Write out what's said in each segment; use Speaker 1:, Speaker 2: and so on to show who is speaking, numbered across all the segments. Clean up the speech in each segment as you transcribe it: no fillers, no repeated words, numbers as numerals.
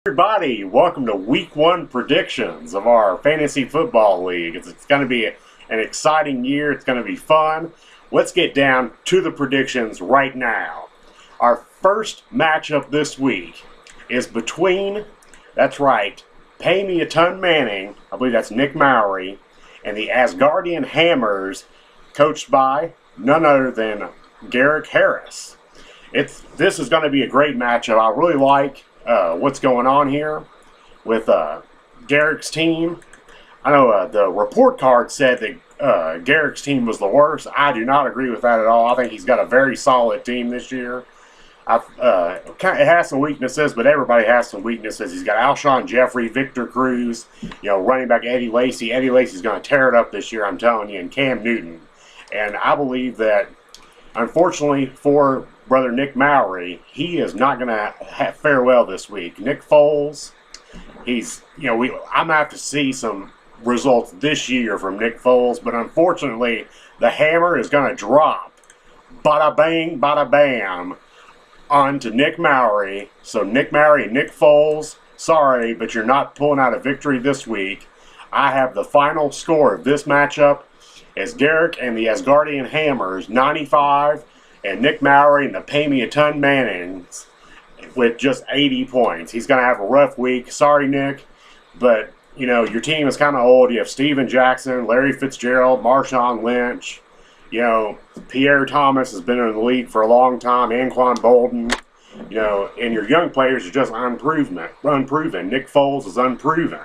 Speaker 1: Everybody, welcome to Week 1 predictions of our Fantasy Football League. It's going to be an exciting year. It's going to be fun. Let's get down to the predictions right now. Our first matchup this week is between, that's right, Pay Me a Ton Manning, I believe that's Nick Mowry, and the Asgardian Hammers, coached by none other than Garrek Harris. This is going to be a great matchup. I really like what's going on here with Garrek's team. I know the report card said that Garrek's team was the worst. I do not agree with that at all. I think he's got a very solid team this year. It has some weaknesses, but everybody has some weaknesses. He's got Alshon Jeffrey, Victor Cruz, running back Eddie Lacy. Eddie Lacy's going to tear it up this year, I'm telling you, and Cam Newton. And I believe that, unfortunately for brother Nick Mowry, he is not going to fare well this week. Nick Foles, I'm going to have to see some results this year from Nick Foles, but unfortunately, the hammer is going to drop, bada bang, bada bam, onto Nick Mowry. So Nick Mowry and Nick Foles, sorry, but you're not pulling out a victory this week. I have the final score of this matchup as Garrek and the Asgardian Hammers, 95, and Nick Mowry and the Pay Me a Ton Mannings with just 80 points. He's going to have a rough week. Sorry, Nick, but, your team is kind of old. You have Steven Jackson, Larry Fitzgerald, Marshawn Lynch. Pierre Thomas has been in the league for a long time, Anquan Bolden. And your young players are just unproven. Nick Foles is unproven.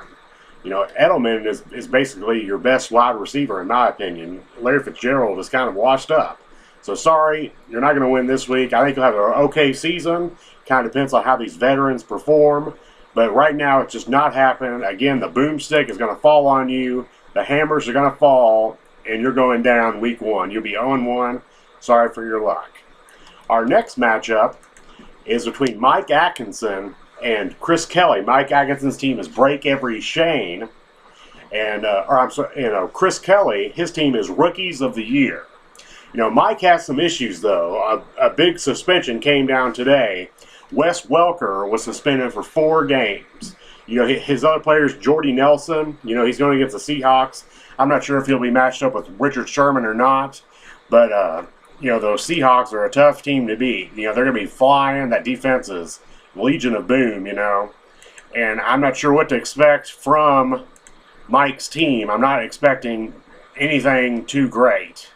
Speaker 1: Edelman is basically your best wide receiver, in my opinion. Larry Fitzgerald is kind of washed up. So sorry, you're not going to win this week. I think you'll have an okay season. Kind of depends on how these veterans perform. But right now, it's just not happening. Again, the boomstick is going to fall on you. The hammers are going to fall, and you're going down week 1. You'll be 0-1. Sorry for your luck. Our next matchup is between Mike Atkinson and Chris Kelly. Mike Atkinson's team is Break Every Shane. And, Chris Kelly, his team is Rookies of the Year. Mike has some issues, though. A big suspension came down today. Wes Welker was suspended for 4 games. His other players, Jordy Nelson, he's going against the Seahawks. I'm not sure if he'll be matched up with Richard Sherman or not. But, those Seahawks are a tough team to beat. They're going to be flying. That defense is Legion of Boom, And I'm not sure what to expect from Mike's team. I'm not expecting anything too great.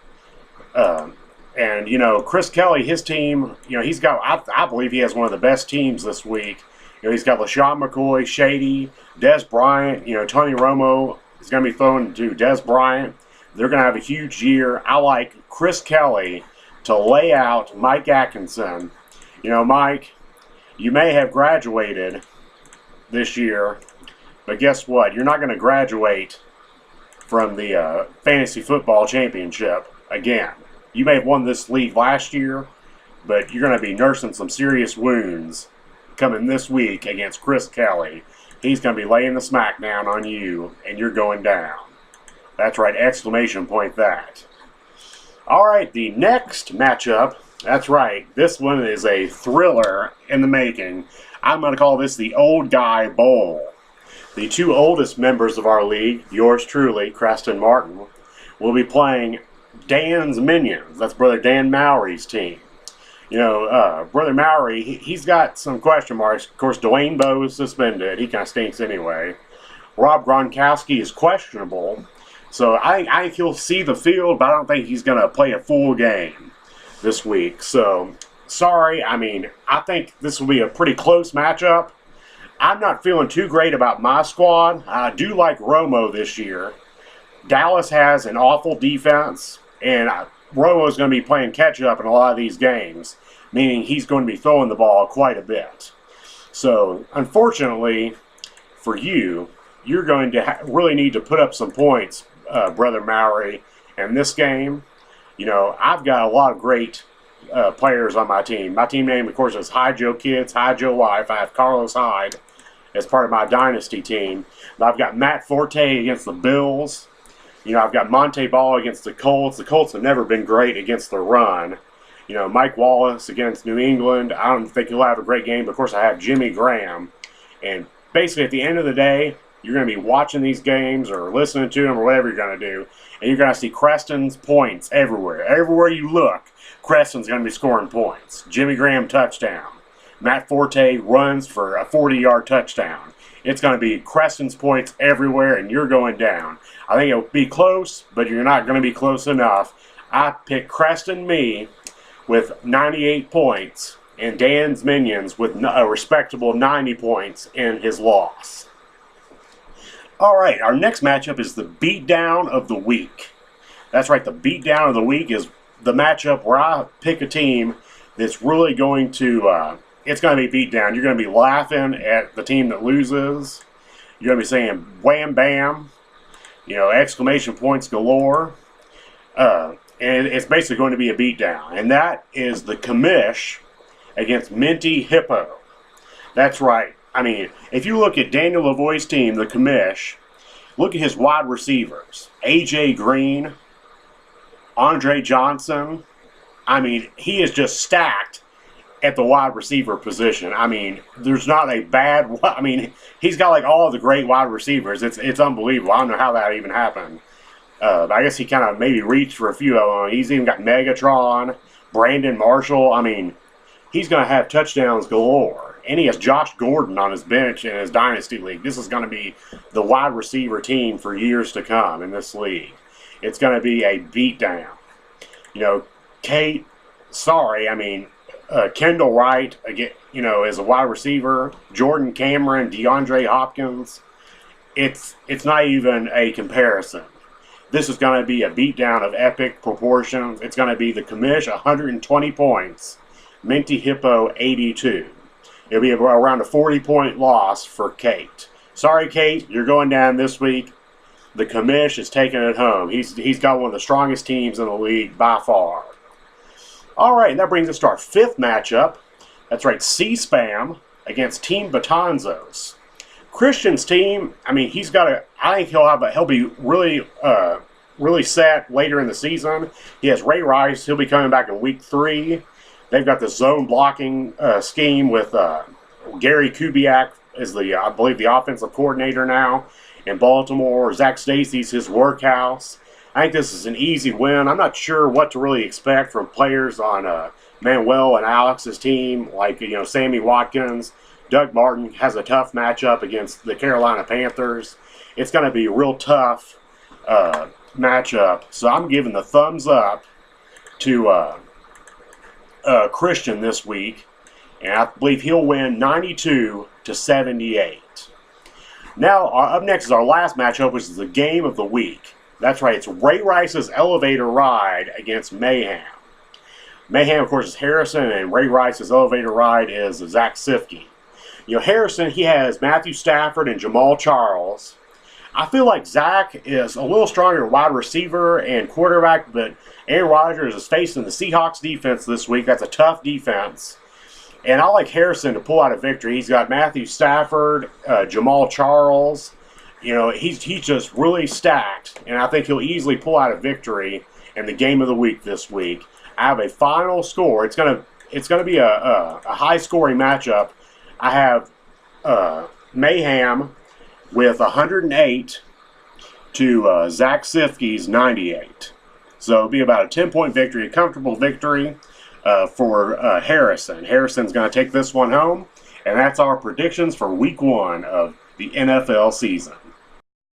Speaker 1: Chris Kelly, his team, he's got, I believe he has one of the best teams this week. He's got LaShawn McCoy, Shady, Des Bryant, Tony Romo is going to be thrown to Des Bryant. They're going to have a huge year. I like Chris Kelly to lay out Mike Atkinson. Mike, you may have graduated this year, but guess what? You're not going to graduate from the Fantasy Football Championship again. You may have won this league last year, but you're going to be nursing some serious wounds coming this week against Chris Kelly. He's going to be laying the smackdown on you, and you're going down. That's right, exclamation point that. All right, the next matchup, that's right, this one is a thriller in the making. I'm going to call this the Old Guy Bowl. The 2 oldest members of our league, yours truly, Creston Martin, will be playing Dan's Minions. That's brother Dan Mowry's team. Brother Mowry, he's got some question marks. Of course, Dwayne Bowe is suspended. He kind of stinks anyway. Rob Gronkowski is questionable. So I think he'll see the field, but I don't think he's going to play a full game this week. So, sorry. I think this will be a pretty close matchup. I'm not feeling too great about my squad. I do like Romo this year. Dallas has an awful defense, and Romo is going to be playing catch-up in a lot of these games, meaning he's going to be throwing the ball quite a bit. So, unfortunately for you, you're going to really need to put up some points, Brother Mowry, in this game. I've got a lot of great players on my team. My team name, of course, is Hi Joe Kids, Hi Joe Wife. I have Carlos Hyde as part of my dynasty team. I've got Matt Forte against the Bills. I've got Monte Ball against the Colts. The Colts have never been great against the run. Mike Wallace against New England. I don't think he'll have a great game. But of course, I have Jimmy Graham And basically, at the end of the day, you're going to be watching these games or listening to them or whatever you're going to do, and you're going to see Creston's points everywhere. Everywhere you look, Creston's going to be scoring points. Jimmy Graham touchdown. Matt Forte runs for a 40-yard touchdown. It's going to be Creston's points everywhere, and you're going down. I think it'll be close, but you're not going to be close enough. I picked Creston me with 98 points, and Dan's Minions with a respectable 90 points in his loss. All right, our next matchup is the beatdown of the week. That's right, the beatdown of the week is the matchup where I pick a team that's really going to, it's going to be beat down. You're going to be laughing at the team that loses. You're going to be saying wham bam, exclamation points galore. And it's basically going to be a beatdown. And that is the Commish against Minty Hippo. That's right. I mean, if you look at Daniel Lavoie's team, the Commish, look at his wide receivers. A.J. Green, Andre Johnson. I mean, he is just stacked at the wide receiver position. I mean, there's not a bad... I mean, he's got like all of the great wide receivers. It's unbelievable. I don't know how that even happened. But I guess he kind of maybe reached for a few of them. He's even got Megatron, Brandon Marshall. I mean, he's going to have touchdowns galore. And he has Josh Gordon on his bench in his Dynasty League. This is going to be the wide receiver team for years to come in this league. It's going to be a beatdown. Kate, sorry, I mean, Kendall Wright, again, as a wide receiver, Jordan Cameron, DeAndre Hopkins, it's not even a comparison. This is going to be a beatdown of epic proportions. It's going to be the Commish, 120 points, Minty Hippo, 82. It'll be around a 40-point loss for Kate. Sorry, Kate, you're going down this week. The Commish is taking it home. He's got one of the strongest teams in the league by far. All right, and that brings us to our fifth matchup. That's right, C-Spam against Team Batanzos. Christian's team, I mean, I think he'll be really set later in the season. He has Ray Rice. He'll be coming back in week 3. They've got the zone blocking scheme with Gary Kubiak is I believe the offensive coordinator now in Baltimore. Zach Stacy's his workhouse. I think this is an easy win. I'm not sure what to really expect from players on Manuel and Alex's team, like Sammy Watkins. Doug Martin has a tough matchup against the Carolina Panthers. It's going to be a real tough matchup. So I'm giving the thumbs up to Christian this week, and I believe he'll win 92-78. Now, up next is our last matchup, which is the game of the week. That's right, it's Ray Rice's elevator ride against Mayhem. Mayhem, of course, is Harrison, and Ray Rice's elevator ride is Zach Siefke. Harrison, he has Matthew Stafford and Jamal Charles. I feel like Zach is a little stronger wide receiver and quarterback, but Aaron Rodgers is facing the Seahawks defense this week. That's a tough defense. And I like Harrison to pull out a victory. He's got Matthew Stafford, Jamal Charles. He's just really stacked, and I think he'll easily pull out a victory in the game of the week this week. I have a final score. It's gonna be a high-scoring matchup. I have Mayhem with 108 to Zach Siefke's 98. So it'll be about a 10-point victory, a comfortable victory for Harrison. Harrison's going to take this one home, and that's our predictions for Week 1 of the NFL season.